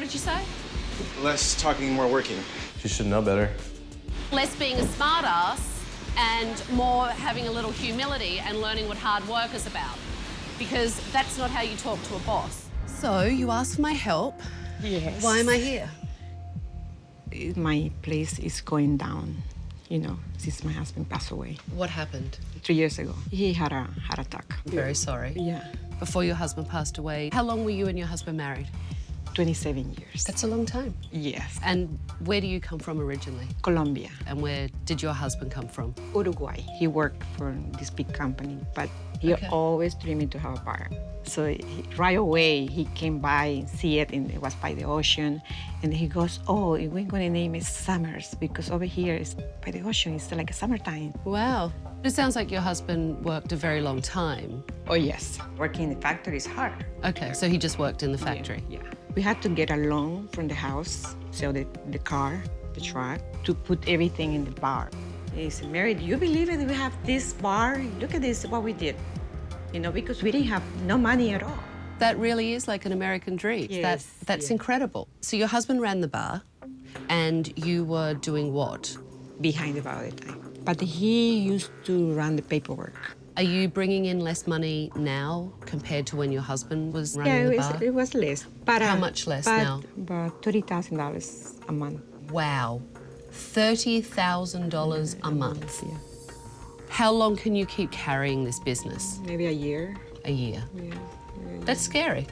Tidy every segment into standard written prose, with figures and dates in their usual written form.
What did you say? Less talking, more working. She should know better. Less being a smart ass and more having a little humility and learning what hard work is about. Because that's not how you talk to a boss. So you asked for my help. Yes. Why am I here? My place is going down, you know, since my husband passed away What happened? 3 years ago. He had a heart attack. I'm very sorry. Yeah, Before your husband passed away, how long were you and your husband married? 27 years. That's a long time. Yes. And where do you come from originally? Colombia, And where did your husband come from? Uruguay. He worked for this big company, but he Okay. always dreamed to have a bar. So right away, he came by and see it, and it was by the ocean. And he goes, oh, we're going to name it Summers, because over here is by the ocean. It's like a summertime. Wow. It sounds like your husband worked a very long time. Oh, yes. Working in the factory is hard. Okay, so he just worked in the factory. Yeah. We had to get a loan from the house, sell the car, the truck, to put everything in the bar. He said, Mary, do you believe it? We have this bar. Look at this, what we did. You know, because we didn't have no money at all. That really is like an American dream. Yes, That's yeah. incredible. So your husband ran the bar and you were doing what? Behind the bar all the time. But he used to run the paperwork. Are you bringing in less money now compared to when your husband was running the bar? It was less. But, How much less now? About $30,000 a month. Wow. $30,000 a month. Yeah. How long can you keep carrying this business? Maybe a year. A year. Yeah. That's scary.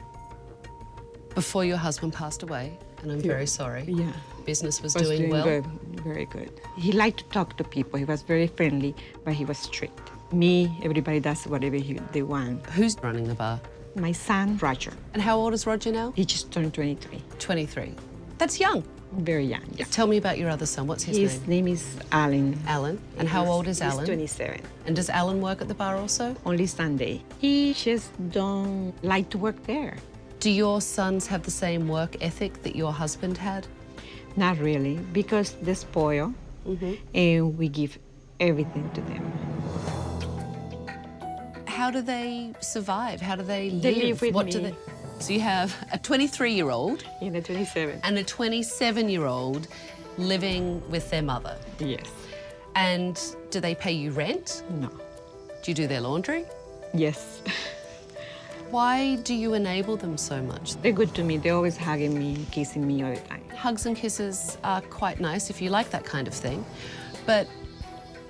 Before your husband passed away, and I'm very sorry. Yeah. Business was Was doing well. good, very good. He liked to talk to people. He was very friendly, but he was strict. Me, everybody does whatever they want. Who's running the bar? My son, Roger, And how old is Roger now? he just turned 23. 23. That's young. Very young, yeah. Tell me about your other son. What's his His name? name is Alan. Alan. And how old is Alan? He's 27. And does Alan work at the bar also? Only Sunday. He just don't like to work there. Do your sons have the same work ethic that your husband had? Not really, because they spoil, and we give everything to them. How do they survive? How do they live? They live with what me. Do they... So you have a 23-year-old In the 27. and a 27-year-old living with their mother. Yes. And do they pay you rent? No. Do you do their laundry? Yes. Why do you enable them so much? They're good to me. They're always hugging me, kissing me all the time. Hugs and kisses are quite nice if you like that kind of thing. But,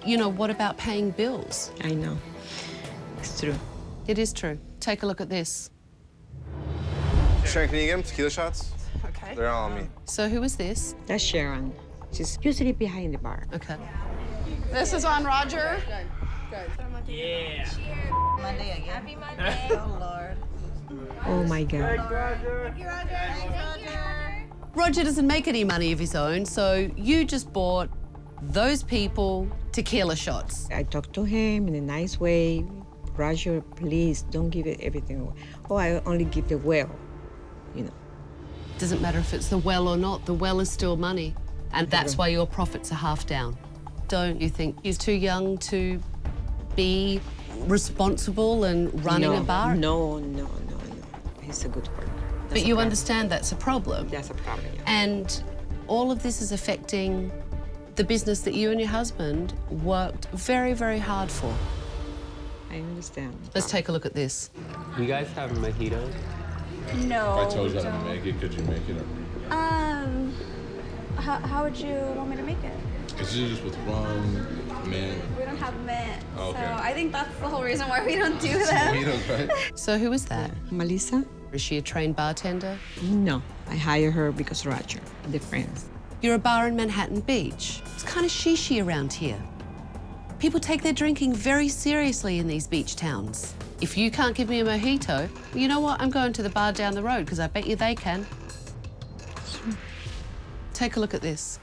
you know, what about paying bills? I know. It's true. It is true. Take a look at this. Sharon, can you get him tequila shots? Okay. They're all on me. So who is this? That's Sharon. She's usually behind the bar. Okay. This is on Roger. Monday again. Happy Monday. Oh, Lord. Oh, my God. Roger doesn't make any money of his own, so you just bought those people tequila shots. I talked to him in a nice way. Roger, please, don't give it everything away. Oh, I only give the well, you know. Doesn't matter if it's the well or not, the well is still money. And that's why your profits are half down. Don't you think he's too young to be responsible and running a bar? No. He's a good worker. But you understand that's a problem. That's a problem, yeah. And all of this is affecting the business that you and your husband worked very, very hard for. I understand. Let's take a look at this. You guys have mojitos? No. If I told you how to make it, could you make it? How would you want me to make it? It's just with rum, mint. We don't have mint, Oh, okay. so I think that's the whole reason why we don't do them. Mojitos, right? So who is that? Melissa? Is she a trained bartender? No, I hire her because Roger, they're friends. You're a bar in Manhattan Beach. It's kind of shishy around here. People take their drinking very seriously in these beach towns. If you can't give me a mojito, well, you know what? I'm going to the bar down the road because I bet you they can. Take a look at this.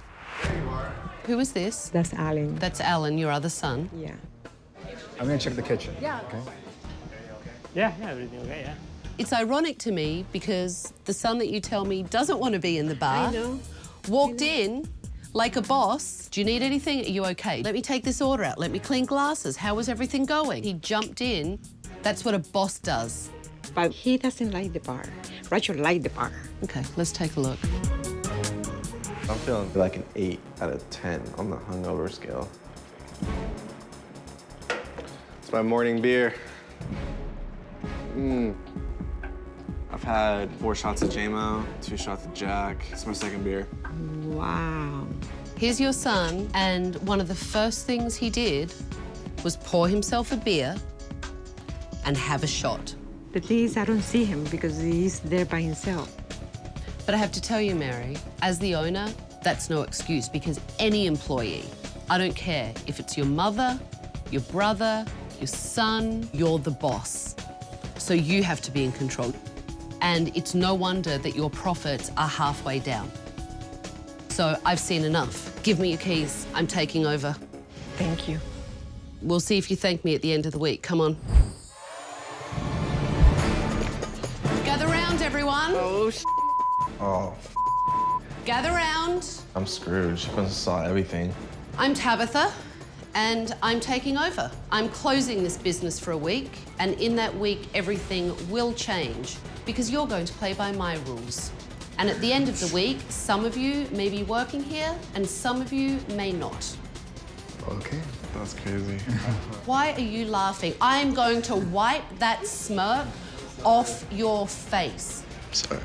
Who is this? That's Alan. That's Alan, your other son. Yeah. I'm gonna check the kitchen. Yeah. Okay. Yeah, everything okay, yeah. It's ironic to me because the son that you tell me doesn't want to be in the bar I know. walked in like a boss. Do you need anything? Are you okay? Let me take this order out. Let me clean glasses. How was everything going? He jumped in. That's what a boss does. But he doesn't like the bar. Roger likes the bar. Okay, let's take a look. I'm feeling like an 8 out of 10 on the hungover scale. It's my morning beer. I've had 4 shots of JMO, 2 shots of Jack. It's my second beer. Wow. Here's your son, and one of the first things he did was pour himself a beer and have a shot. The thing is, I don't see him because he's there by himself. But I have to tell you, Mary, as the owner, that's no excuse, because any employee, I don't care if it's your mother, your brother, your son, you're the boss. So you have to be in control. And it's no wonder that your profits are halfway down. So I've seen enough. Give me your keys. I'm taking over. Thank you. We'll see if you thank me at the end of the week. Come on. Gather round, everyone. Oh, Gather round. I'm screwed. She must have saw everything. I'm Tabatha, and I'm taking over. I'm closing this business for a week, and in that week, everything will change because you're going to play by my rules. And at the end of the week, some of you may be working here, and some of you may not. Okay, that's crazy. Why are you laughing? I'm going to wipe that smirk off your face. Sorry.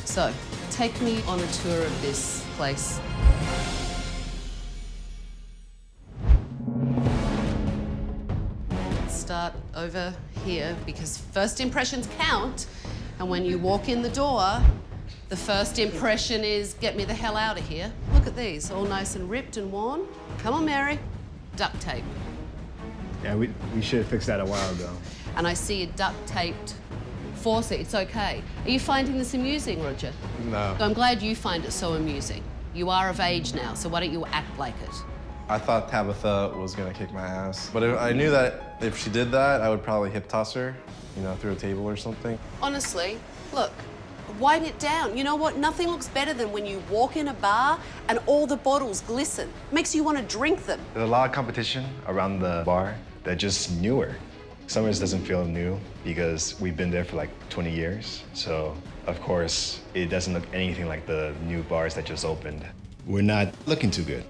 So, take me on a tour of this place. Let's start over here because first impressions count. And when you walk in the door, the first impression is get me the hell out of here. Look at these, all nice and ripped and worn. Come on, Mary. Duct tape. Yeah, we should have fixed that a while ago. And I see a duct-taped faucet. It's okay. Are you finding this amusing, Roger? No. I'm glad you find it so amusing. You are of age now, so why don't you act like it? I thought Tabatha was gonna kick my ass. But I knew that if she did that, I would probably hip toss her, you know, through a table or something. Honestly, look, wind it down. You know what? Nothing looks better than when you walk in a bar and all the bottles glisten. Makes you want to drink them. There's a lot of competition around the bar that's just newer. Summers doesn't feel new because we've been there for like 20 years. So, of course, it doesn't look anything like the new bars that just opened. We're not looking too good.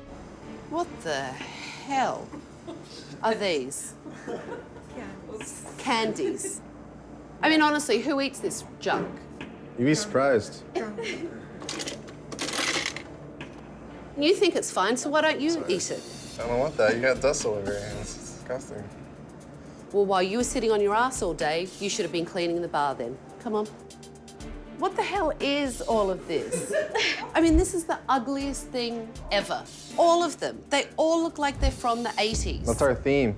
What the hell are these? Candies. I mean, honestly, who eats this junk? You'd be surprised. You think it's fine, so why don't you eat it? I don't want that. You got dust all over your hands. It's disgusting. Well, while you were sitting on your ass all day, you should have been cleaning the bar then. Come on. What the hell is all of this? I mean, this is the ugliest thing ever. All of them. They all look like they're from the 80s. That's our theme.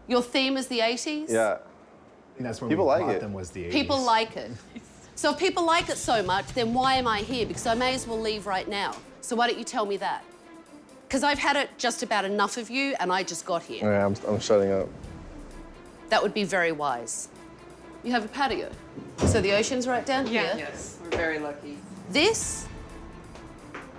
Your theme is the 80s? Yeah. And that's when People we like bought it. them was the 80s. People like it. So if people like it so much, then why am I here? Because I may as well leave right now. So why don't you tell me that? Because I've had it just about enough of you and I just got here. Yeah, I'm shutting up. That would be very wise. You have a patio. So the ocean's right down here. Yes, we're very lucky. This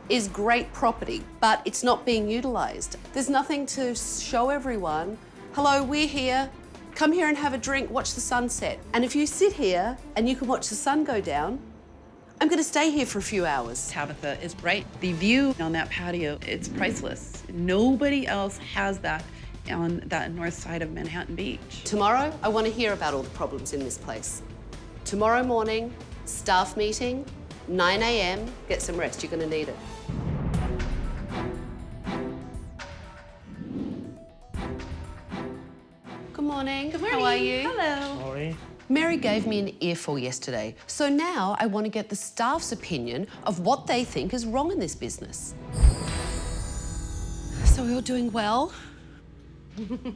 is great property, but it's not being utilized. There's nothing to show everyone. Hello, we're here. Come here and have a drink, watch the sunset. And if you sit here and you can watch the sun go down, I'm gonna stay here for a few hours. Tabatha is right. The view on that patio, it's priceless. Nobody else has that on that north side of Manhattan Beach. Tomorrow, I want to hear about all the problems in this place. Tomorrow morning, staff meeting, 9 a.m. Get some rest, you're gonna need it. Good morning. Good morning. How are you? Hello. Sorry. Mary gave me an earful yesterday, so now I want to get the staff's opinion of what they think is wrong in this business. So we're all doing well?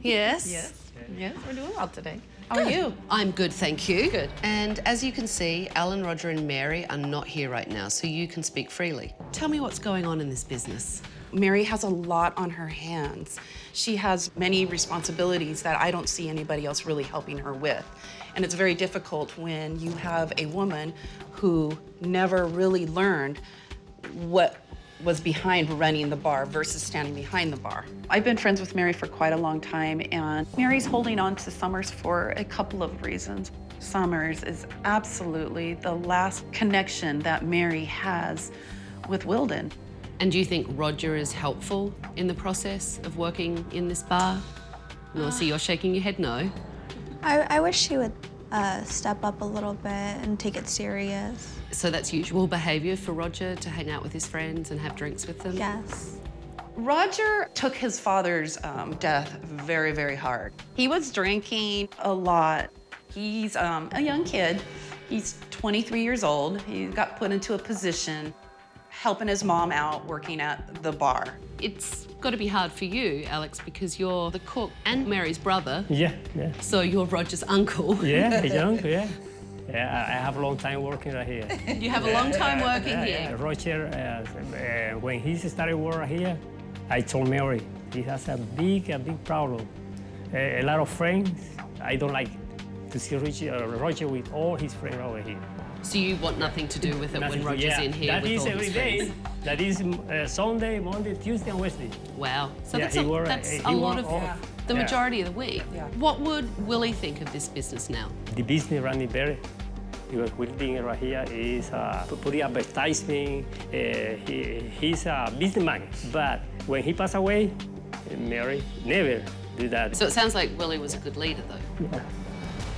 Yes? Yes, we're doing well today. How Good. are you? I'm good, thank you. Good. And as you can see, Alan, Roger and Mary are not here right now, so you can speak freely. Tell me what's going on in this business. Mary has a lot on her hands. She has many responsibilities that I don't see anybody else really helping her with. And it's very difficult when you have a woman who never really learned what was behind running the bar versus standing behind the bar. I've been friends with Mary for quite a long time, and Mary's holding on to Summers for a couple of reasons. Summers is absolutely the last connection that Mary has with Wilden. And do you think Roger is helpful in the process of working in this bar? No, see, you're shaking your head no. I wish she would step up a little bit and take it serious. So that's usual behavior for Roger, to hang out with his friends and have drinks with them? Yes. Roger took his father's death very, very hard. He was drinking a lot. He's a young kid. He's 23 years old. He got put into a position helping his mom out working at the bar. It's got to be hard for you, Alex, because you're the cook and Mary's brother. Yeah, yeah. So you're Roger's uncle. Yeah, young, yeah. Yeah, I have a long time working right here. You have a long time working here. Yeah. Roger, when he started work here, I told Mary, he has a big problem. A lot of friends. I don't like to see Roger with all his friends over here. So you want nothing to do with it when Roger's in here that with is all every his day. friends? That is Sunday, Monday, Tuesday, and Wednesday. Wow. So Yeah, that's he work- that's he a lot work of off. the Yeah. majority of the week. Yeah. What would Willie think of this business now? The business running better. Because Wilden right here is putting advertising. He's a businessman. But when he passed away, Mary never did that. So it sounds like Willie was a good leader, though. Yeah.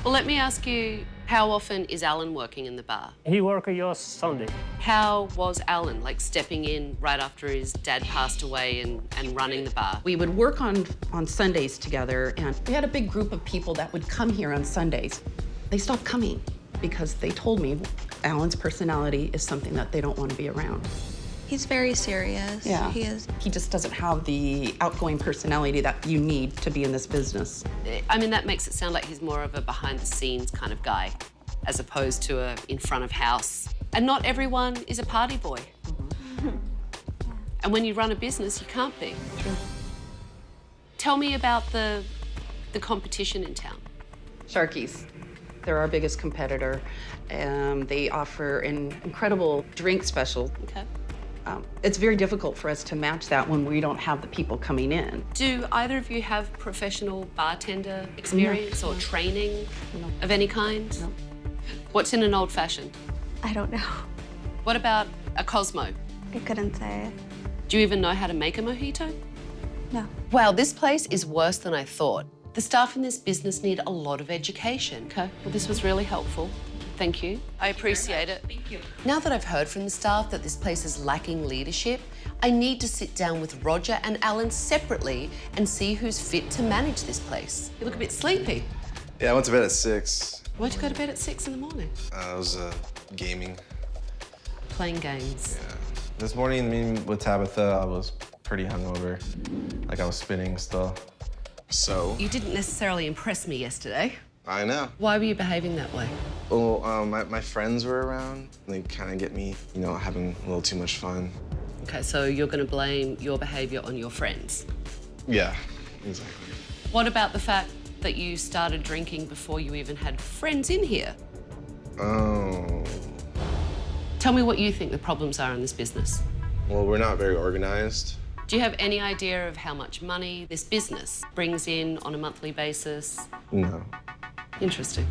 Well, let me ask you, how often is Alan working in the bar? He worked just Sunday. How was Alan, like stepping in right after his dad passed away and running the bar? We would work on Sundays together, and we had a big group of people that would come here on Sundays. They stopped coming because they told me Alan's personality is something that they don't want to be around. He's very serious. Yeah. He is. He just doesn't have the outgoing personality that you need to be in this business. I mean, that makes it sound like he's more of a behind-the-scenes kind of guy, as opposed to a in front of house. And not everyone is a party boy. And when you run a business, you can't be. True. Tell me about the competition in town. Sharky's. They're our biggest competitor. They offer an incredible drink special. Okay. It's very difficult for us to match that when we don't have the people coming in. Do either of you have professional bartender experience or training of any kind? No. What's in an old-fashioned? I don't know. What about a Cosmo? I couldn't say. Do you even know how to make a mojito? No. Wow, this place is worse than I thought. The staff in this business need a lot of education. Okay, well, this was really helpful. Thank you. I appreciate it. Thank you. Now that I've heard from the staff that this place is lacking leadership, I need to sit down with Roger and Alan separately and see who's fit to manage this place. You look a bit sleepy. Yeah, I went to bed at 6. Why'd you go to bed at 6 in the morning? I was gaming. Playing games. Yeah. This morning, meeting with Tabatha, I was pretty hungover. Like I was spinning still. So? You didn't necessarily impress me yesterday. I know. Why were you behaving that way? Well, my friends were around. They kind of get me, you know, having a little too much fun. Okay, so you're going to blame your behavior on your friends. Yeah, exactly. What about the fact that you started drinking before you even had friends in here? Oh. Tell me what you think the problems are in this business. Well, we're not very organized. Do you have any idea of how much money this business brings in on a monthly basis? No. Interesting.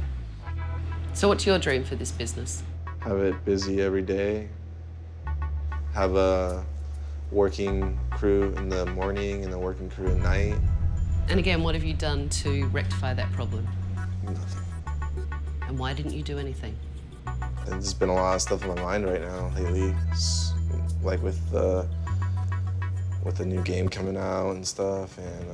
So what's your dream for this business? Have it busy every day. Have a working crew in the morning and a working crew at night. And again, what have you done to rectify that problem? Nothing. And why didn't you do anything? There's been a lot of stuff on my mind right now lately. Like with the new game coming out and stuff, and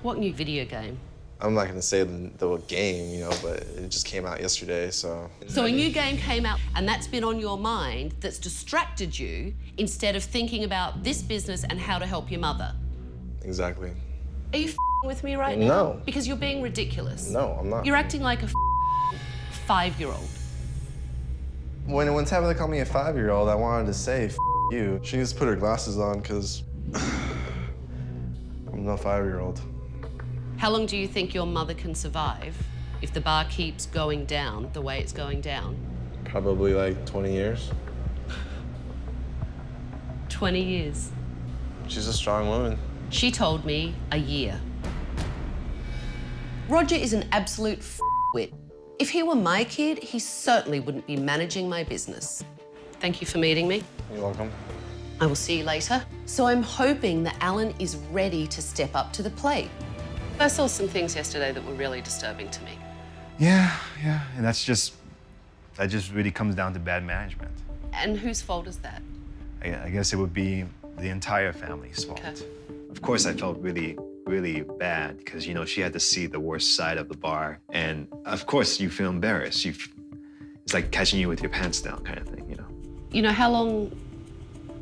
What new video game? I'm not gonna say the game, you know, but it just came out yesterday, so. So a new game came out and that's been on your mind that's distracted you instead of thinking about this business and how to help your mother. Exactly. Are you with me right now? No. Because you're being ridiculous. No, I'm not. You're acting like a 5-year-old. When Tabatha called me a 5-year-old, I wanted to say, you. She needs to put her glasses on, because I'm no 5-year-old. How long do you think your mother can survive if the bar keeps going down the way it's going down? Probably like 20 years. 20 years. She's a strong woman. She told me a year. Roger is an absolute wit. If he were my kid, he certainly wouldn't be managing my business. Thank you for meeting me. You're welcome. I will see you later. So I'm hoping that Alan is ready to step up to the plate. I saw some things yesterday that were really disturbing to me. Yeah, and that just really comes down to bad management. And whose fault is that? I guess it would be the entire family's fault. Okay. Of course, I felt really bad because, she had to see the worst side of the bar. And of course, you feel embarrassed. It's like catching you with your pants down kind of thing, How long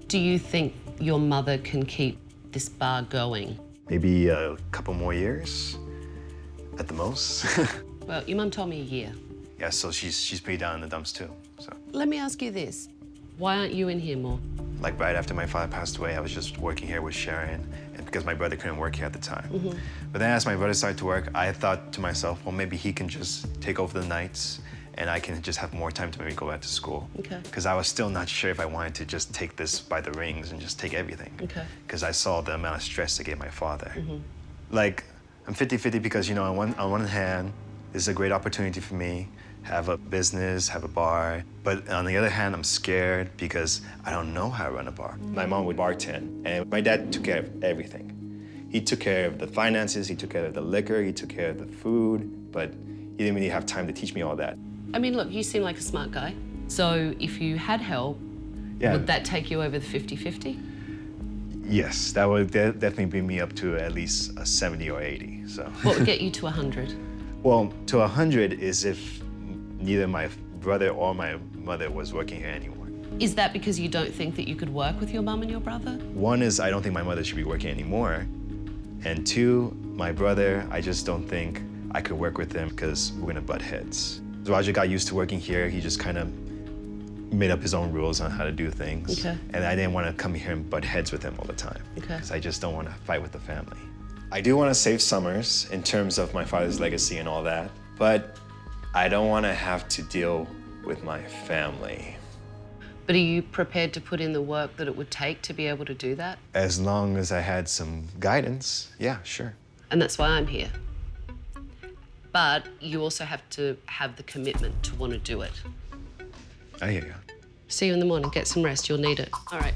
do you think your mother can keep this bar going? Maybe a couple more years at the most. Well, your mum told me a year. Yeah, so she's pretty down in the dumps too, so. Let me ask you this. Why aren't you in here more? Like right after my father passed away, I was just working here with Sharon, and because my brother couldn't work here at the time. But then as my brother started to work, I thought to myself, well, maybe he can just take over the nights and I can just have more time to maybe go back to school. Okay. Because I was still not sure if I wanted to just take this by the rings and just take everything. Okay. Because I saw the amount of stress it gave my father. Like, I'm 50-50 because, on one hand, this is a great opportunity for me, have a business, have a bar. But on the other hand, I'm scared because I don't know how to run a bar. My mom would bartend, and my dad took care of everything. He took care of the finances, he took care of the liquor, he took care of the food, but he didn't really have time to teach me all that. I mean, look, you seem like a smart guy. So if you had help, would that take you over the 50-50? Yes, that would definitely bring me up to at least a 70 or 80, so. What would get you to 100? Well, to 100 is if neither my brother or my mother was working here anymore. Is that because you don't think that you could work with your mum and your brother? One is I don't think my mother should be working anymore. And two, my brother, I just don't think I could work with him because we're gonna butt heads. Roger got used to working here. He just kind of made up his own rules on how to do things. Okay. And I didn't want to come here and butt heads with him all the time. Okay. Because I just don't want to fight with the family. I do want to save Summers in terms of my father's legacy and all that, but I don't want to have to deal with my family. But are you prepared to put in the work that it would take to be able to do that? As long as I had some guidance, yeah, sure. And that's why I'm here. But you also have to have the commitment to want to do it. I hear you. See you in the morning. Get some rest. You'll need it. All right.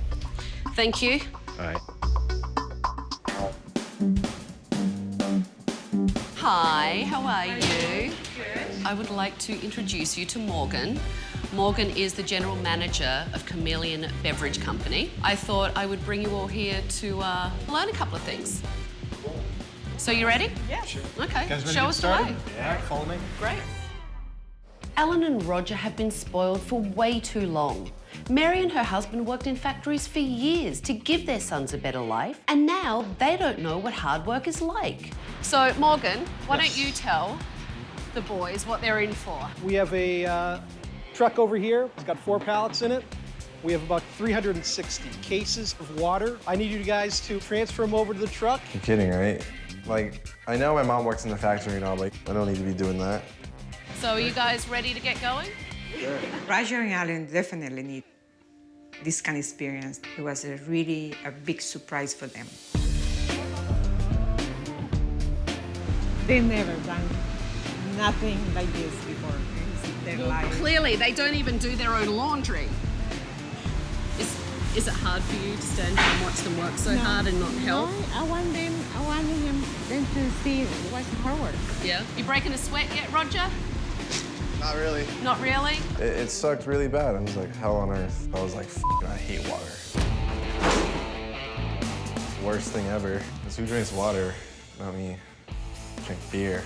Thank you. All right. Hi, how are you? Good. I would like to introduce you to Morgan. Morgan is the general manager of Chameleon Beverage Company. I thought I would bring you all here to learn a couple of things. So you ready? Yeah. Sure. Okay, show us the way. Yeah, follow me. Great. Alan and Roger have been spoiled for way too long. Mary and her husband worked in factories for years to give their sons a better life, and now they don't know what hard work is like. So, Morgan, why don't you tell the boys what they're in for? We have a truck over here. It's got 4 pallets in it. We have about 360 cases of water. I need you guys to transfer them over to the truck. You're kidding, right? Like, I know my mom works in the factory and all, but I don't need to be doing that. So are you guys ready to get going? Roger and Alan definitely need this kind of experience. It was a big surprise for them. They've never done nothing like this before in their life. Clearly, they don't even do their own laundry. Is it hard for you to stand here and watch them work so hard and not help? No, I want them to see what's hard work. Yeah. You breaking a sweat yet, Roger? Not really. Not really? It sucked really bad. I was like, hell on earth. I was like, I hate water. Worst thing ever. Because who drinks water? Not me. I drink beer.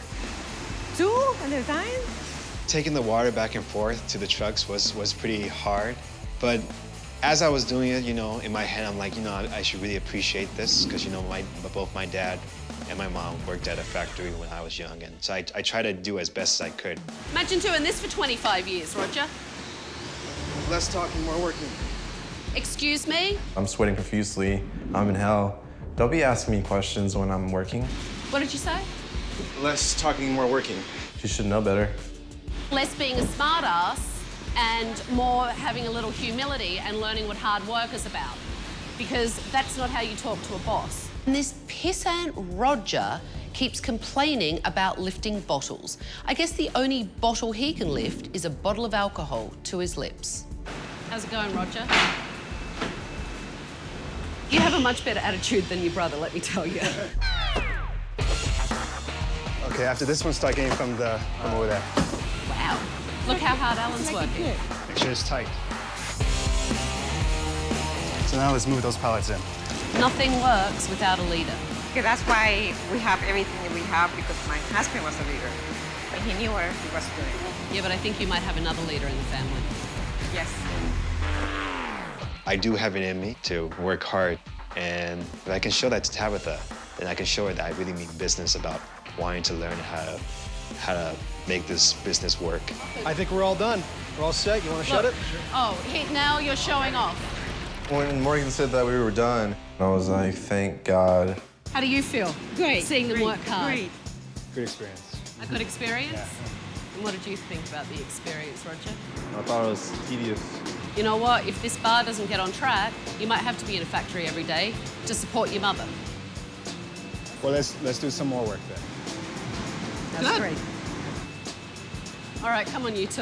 2 at a time? Taking the water back and forth to the trucks was pretty hard, but as I was doing it, in my head, I'm like, I should really appreciate this because, both my dad and my mom worked at a factory when I was young, and so I try to do as best as I could. Imagine doing this for 25 years, Roger. Less talking, more working. Excuse me? I'm sweating profusely. I'm in hell. Don't be asking me questions when I'm working. What did you say? Less talking, more working. You should know better. Less being a smart ass and more having a little humility and learning what hard work is about. Because that's not how you talk to a boss. And this pissant Roger keeps complaining about lifting bottles. I guess the only bottle he can lift is a bottle of alcohol to his lips. How's it going, Roger? You have a much better attitude than your brother, let me tell you. Okay, after this one, start getting from over there. Wow. Look how hard Alan's working. Make sure it's tight. So now let's move those pallets in. Nothing works without a leader. Okay, that's why we have everything that we have, because my husband was a leader. When he knew her, he was doing it. Yeah, but I think you might have another leader in the family. Yes. I do have it in me to work hard, and if I can show that to Tabatha, then I can show her that I really mean business about wanting to learn how to make this business work. I think we're all done. We're all set. You want to shut it? Oh, now you're showing off. When Morgan said that we were done, I was like, thank God. How do you feel? Great. Seeing them work hard. Great. Good experience. A good experience? Yeah. And what did you think about the experience, Roger? I thought it was tedious. You know what? If this bar doesn't get on track, you might have to be in a factory every day to support your mother. Well, let's do some more work then. That's great. All right, come on, you two.